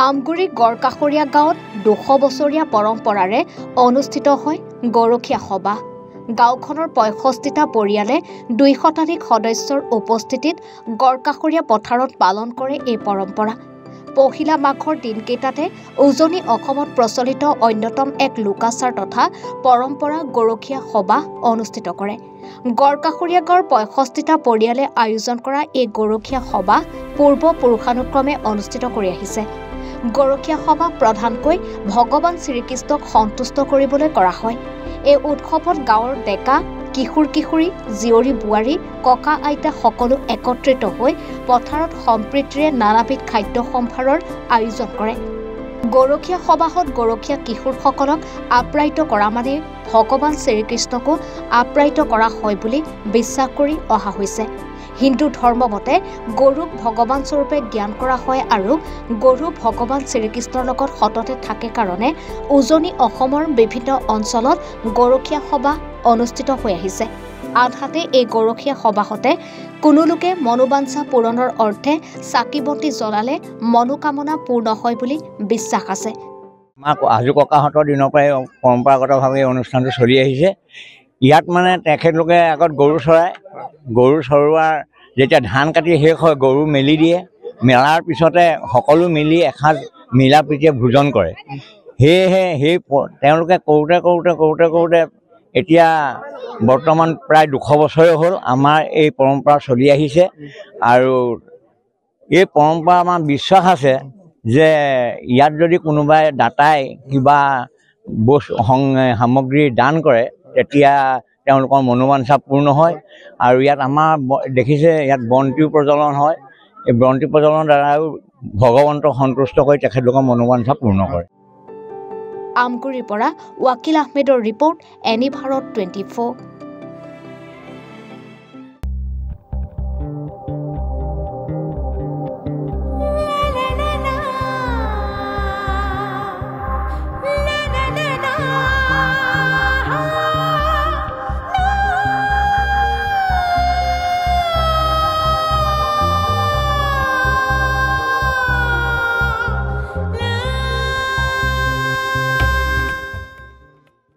আমগুৰি গড়কাষৰীয়া গাঁৱত 200 বছৰীয়া পৰম্পৰাৰে অনুষ্ঠিত হয় গৰখীয়া সভা। গাঁওখনৰ 65টা পৰিয়ালে 200 শতাধিক সদস্যৰ উপস্থিতিত গড়কাষৰীয়া পথাৰত পালন কৰে এই পৰম্পৰা। পহিলা মাঘৰ দিনকেইটাতে উজনি অসমত প্ৰচলিত অন্যতম এক লোকাচাৰ তথা পৰম্পৰা গৰখীয়া সভা অনুষ্ঠিত কৰে। গড়কাষৰীয়া গাঁৱৰ 65টা পৰিয়ালে আয়োজন কৰা এই গৰখীয়া সভা পূৰ্বপুৰুষানুক্ৰমে অনুষ্ঠিত কৰি আহিছে। গৰখীয়া সভা প্ৰধানকৈ ভগৱান শ্ৰীকৃষ্ণক সন্তুষ্ট কৰিবলৈ কৰা হয়। এই উৎসৱত গাঁৱৰ ডেকা কিশোৰ-কিশোৰী, জীয়ৰী-বোৱাৰী, ককা-আইতা সকলো একত্ৰিত হৈ পথাৰত সম্প্ৰীতিৰে নানাবিধ খাদ্য সম্ভাৰৰ আয়োজন কৰে। গৰখীয়া সভাত গৰখীয়া কিশোৰসকলক আপ্যায়িত কৰা মানে ভগৱান শ্ৰীকৃষ্ণকো আপ্যায়িত কৰা হয় বুলি বিশ্বাস কৰি অহা হৈছে। হিন্দু ধৰ্মমতে গৰুক ভগৱান স্বৰূপে জ্ঞান কৰা হয় আৰু গৰু ভগৱান শ্ৰীকৃষ্ণৰ লগত সততে থাকে কাৰণে উজনি অসমৰ বিভিন্ন অঞ্চলত গৰখীয়া সভা অনুষ্ঠিত হৈ আহিছে। আনহাতে এই গৰখীয়া সভাতে কোনো লোকে মনোবাঞ্ছা পূৰণৰ অৰ্থে চাকি বন্তি জ্বলালে মনোকামনা পূৰ্ণ হয় বুলি বিশ্বাস আছে। আজু ককাহঁতৰ দিনৰ পৰাই পৰম্পৰাগতভাৱে অনুষ্ঠানটো চলি আহিছে। ইয়াত মানে তেখেতলোকে আগত গৰু চৰোৱাৰ যেতিয়া ধান কাটি শেষ হয় গৰু মেলি দিয়ে। মেলাৰ পিছতে সকলো মিলি এসাঁজ মিলা প্ৰীতিৰে ভোজন কৰে। সেয়েহে তেওঁলোকে কৰোঁতে এতিয়া বৰ্তমান প্ৰায় 200 বছৰে হ'ল আমাৰ এই পৰম্পৰা চলি আহিছে। আৰু এই পৰম্পৰা আমাৰ বিশ্বাস আছে যে ইয়াত যদি কোনোবাই দাতাই কিবা সামগ্ৰী দান কৰে তেতিয়া তেওঁলোকৰ মনোবাঞ্ছা পূৰ্ণ হয়। আৰু ইয়াত আমাৰ দেখিছে ইয়াত বন্তিও প্ৰজ্বলন হয়। এই বন্তি প্ৰজ্বলনৰ দ্বাৰাও ভগৱন্তক সন্তুষ্ট কৰি তেখেতলোকৰ মনোবাঞ্ছা পূৰ্ণ কৰে। আমগুৰিৰ পৰা ৱাকিল আহমেদৰ ৰিপৰ্ট, এনি ভাৰত 24।